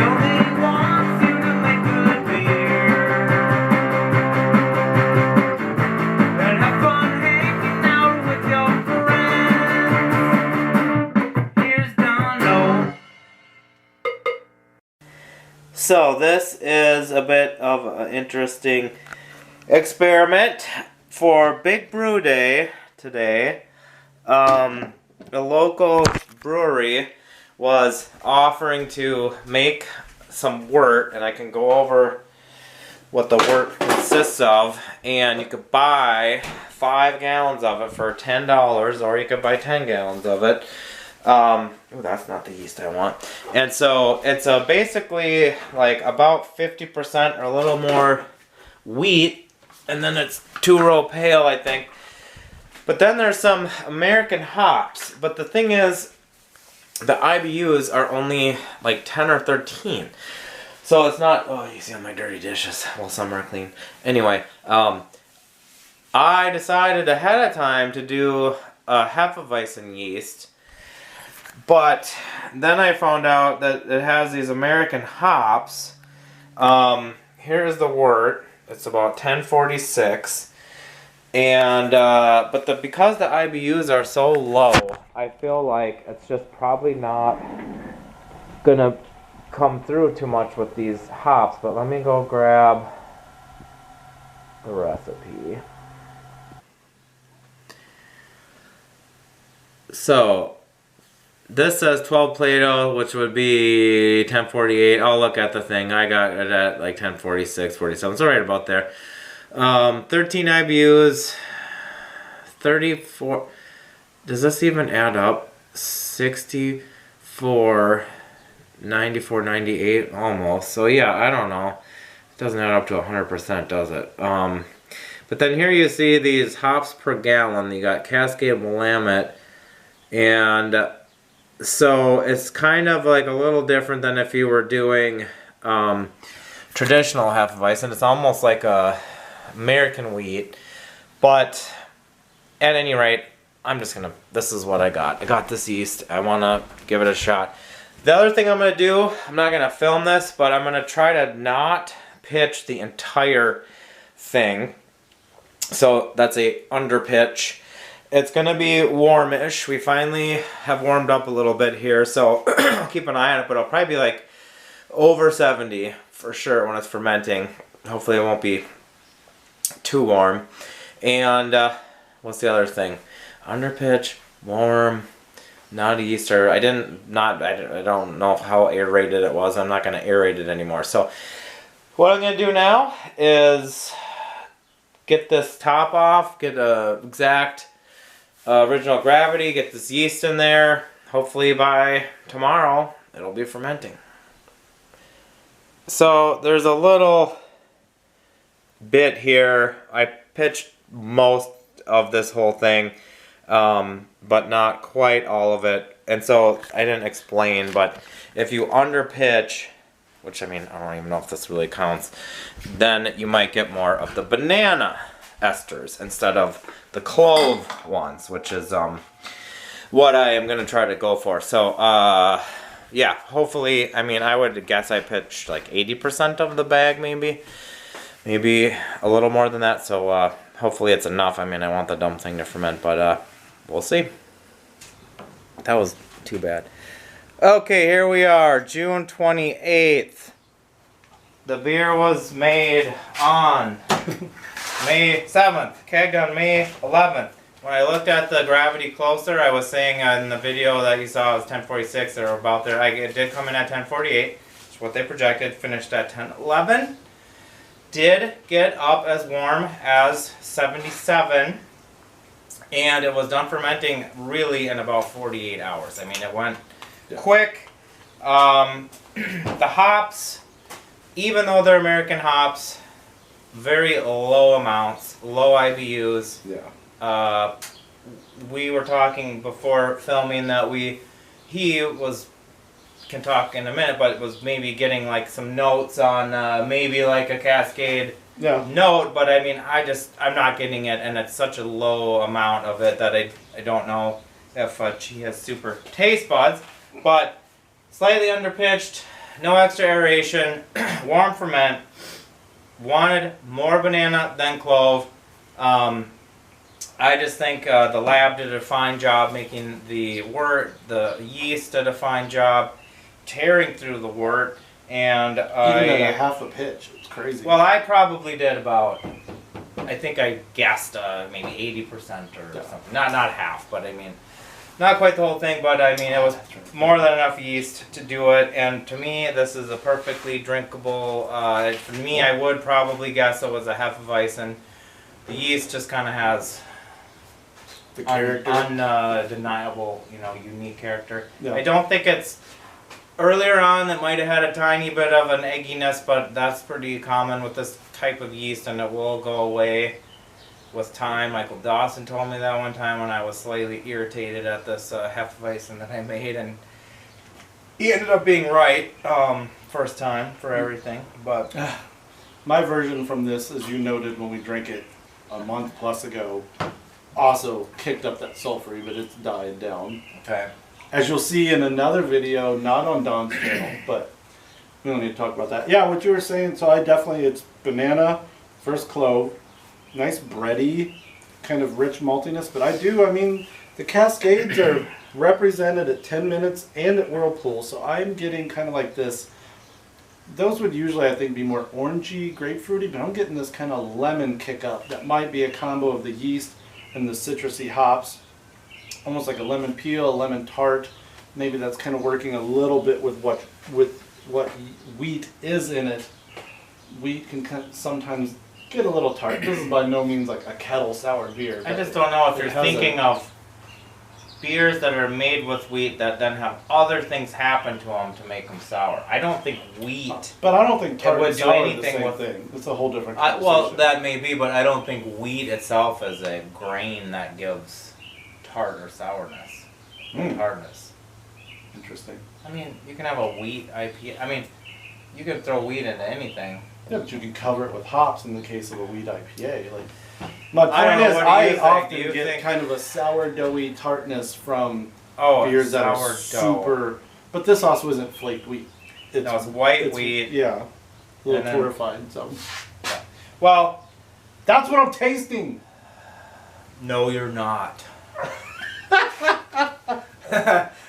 only wants you to make good beer and have fun hanging out with your friends. Here's Dono. So this is a bit of an interesting experiment for Big Brew Day today. A local brewery was offering to make some wort, and I can go over what the wort consists of, and you could buy 5 gallons of it for $10, or you could buy 10 gallons of it. Ooh, that's not the yeast I want. And so it's basically like about 50% or a little more wheat, and then it's 2-row pale, I think. But then there's some American hops. But the thing is, the IBUs are only like 10 or 13. So it's not, oh, you see all my dirty dishes. Well, some are clean. Anyway, I decided ahead of time to do a Hefeweizen yeast. But then I found out that it has these American hops. Here's the wort. It's about 1046. And because the IBUs are so low, I feel like it's just probably not gonna come through too much with these hops. But let me go grab the recipe. So this says 12 Plato, which would be 1048. I'll look at the thing. I got it at like 1046, 47. So right about there. 13 IBUs, 34, does this even add up? 64, 94, 98, almost. So yeah, I don't know. It doesn't add up to 100%, does it? But then here you see these hops per gallon. You got Cascade Willamette, and so it's kind of like a little different than if you were doing traditional Hefeweizen. It's almost like a American wheat, but at any rate, this is what I got. I got this yeast. I want to give it a shot. The other thing I'm going to do, I'm not going to film this, but I'm going to try to not pitch the entire thing. So that's a under pitch. It's going to be warmish. We finally have warmed up a little bit here, so I'll keep an eye on it, but it'll probably be like over 70 for sure when it's fermenting. Hopefully it won't be too warm. And what's the other thing? Under pitch, warm, not a yeaster. I don't know how aerated it was. I'm not going to aerate it anymore. So what I'm going to do now is get this top off, get a exact original gravity, get this yeast in there. Hopefully by tomorrow it'll be fermenting. So there's a little bit here. I pitched most of this whole thing, but not quite all of it. And so I didn't explain, but if you under pitch, which I mean, I don't even know if this really counts, then you might get more of the banana esters instead of the clove ones, which is what I am going to try to go for. So, yeah, hopefully, I mean, I would guess I pitched like 80% of the bag, maybe a little more than that. So, hopefully it's enough. I mean, I want the dumb thing to ferment, but we'll see. That was too bad. Okay, here we are, June 28th. The beer was made on May 7th, kegged on May 11th. When I looked at the gravity closer, I was saying in the video that you saw it was 1046 or about there. It did come in at 1048, which is what they projected, finished at 1011. Did get up as warm as 77, and it was done fermenting really in about 48 hours. I mean, it went quick. The hops, even though they're American hops, very low amounts, low IBUs. Yeah. We were talking before filming that can talk in a minute, but it was maybe getting like some notes on maybe like a Cascade note, but I mean, I'm not getting it, and it's such a low amount of it that I don't know if she has super taste buds, but slightly underpitched, no extra aeration, warm ferment. Wanted more banana than clove. I just think the lab did a fine job making the wort. The yeast did a fine job tearing through the wort. And Even at a half a pitch, it's crazy. well, I probably did about, I think I guessed maybe 80% or something. Not half, but I mean, not quite the whole thing, but I mean, it was more than enough yeast to do it. And to me, this is a perfectly drinkable, for me, I would probably guess it was a Hefeweizen. The yeast just kind of has the character. Undeniable, unique character. Yeah. I don't think it's, earlier on it might have had a tiny bit of an egginess, but that's pretty common with this type of yeast, and it will go away with time. Michael Dawson told me that one time when I was slightly irritated at this Hefeweizen that I made, and he ended up being right first time for everything. But my version from this, as you noted when we drank it a month plus ago, also kicked up that sulfury, but it's died down. okay. As you'll see in another video, not on Don's channel, but we don't need to talk about that. Yeah, what you were saying, so it's banana, first clove, nice bready, kind of rich maltiness, but the Cascades are represented at 10 minutes and at Whirlpool, so I'm getting kind of like this, those would usually, I think, be more orangey, grapefruity, but I'm getting this kind of lemon kick up that might be a combo of the yeast and the citrusy hops. Almost like a lemon peel, a lemon tart. Maybe that's kind of working a little bit with what wheat is in it. Wheat can sometimes get a little tart. This is by no means like a kettle sour beer. I just don't know if you're thinking of beers that are made with wheat that then have other things happen to them to make them sour. I don't think wheat. But I don't think tart would and do sour anything are the same with thing. It's a whole different Well, conversation. that may be, but I don't think wheat itself is a grain that gives tart or sourness. Hardness. Interesting. I mean, you can have a wheat IPA. I mean, you can throw wheat into anything. Yeah, but you can cover it with hops in the case of a wheat IPA. My I don't point know, is, what do you I think? often Do you get think- kind of a sourdoughy tartness from Oh, beers that are sourdough. super. But this also isn't flaked wheat. No, it's white wheat. Yeah, a little And then- purified. So Well, that's what I'm tasting. no, you're not.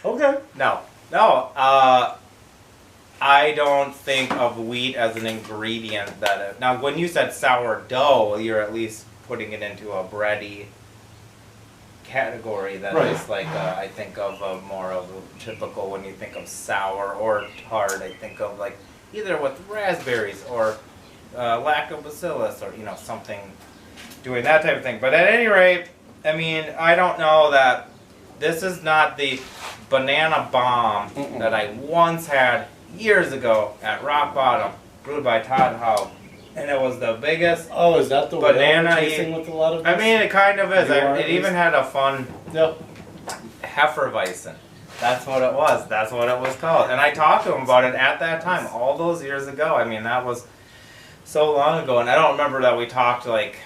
Okay. No. I don't think of wheat as an ingredient now when you said sourdough, you're at least putting it into a bready category that Right. is like I think of more of a typical when you think of sour or tart. I think of like either with raspberries or lactobacillus or something doing that type of thing. But at any rate, I mean, I don't know that this is not the banana bomb that I once had years ago at Rock Bottom, brewed by Todd Howe, and it was the biggest. Oh, is that the banana way tasting with a lot of this? I mean, it kind of is. You are It even had a fun Yep. Hefeweizen. That's what it was. That's what it was called. And I talked to him about it at that time, all those years ago. I mean, that was so long ago, and I don't remember that we talked like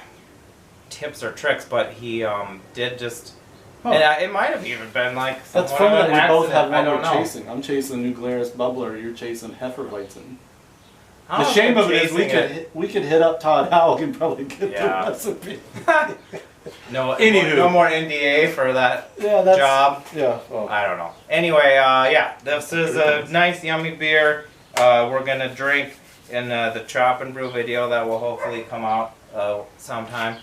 tips or tricks, but he did just. Huh. And it might have even been like That's somewhat funny of an that we both have accident. I what don't we're know. chasing. I'm chasing New Glarus Bubbler. You're chasing Hefeweizen. I The don't shame know of if it is chasing we could hit up Todd Howe and probably get Yeah. the recipe. No, Anywho. no more NDA for that Yeah, that's job. Yeah. Well, I don't know. Anyway, yeah, this is a nice, yummy beer. We're gonna drink in the Chop and Brew video that will hopefully come out sometime.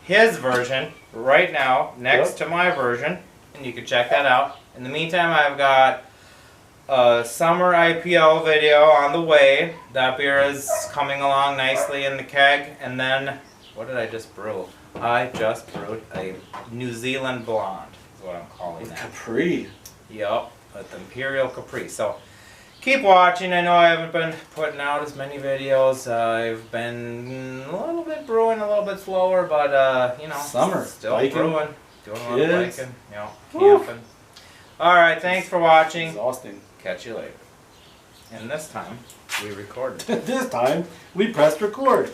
His version right now, next to my version, and you can check that out. In the meantime, I've got a summer IPL video on the way. That beer is coming along nicely in the keg. And then, what did I just brew? I just brewed a New Zealand Blonde, is what I'm calling with that. Capri. Yep, with Imperial Capri. So keep watching. I know I haven't been putting out as many videos. I've been a little bit brewing, a little bit slower, but Summer, still biking, brewing, doing a lot of kids. biking, Woo. camping. All right, thanks for watching. Exhausting. Catch you later. And this time we recorded. This time we pressed record.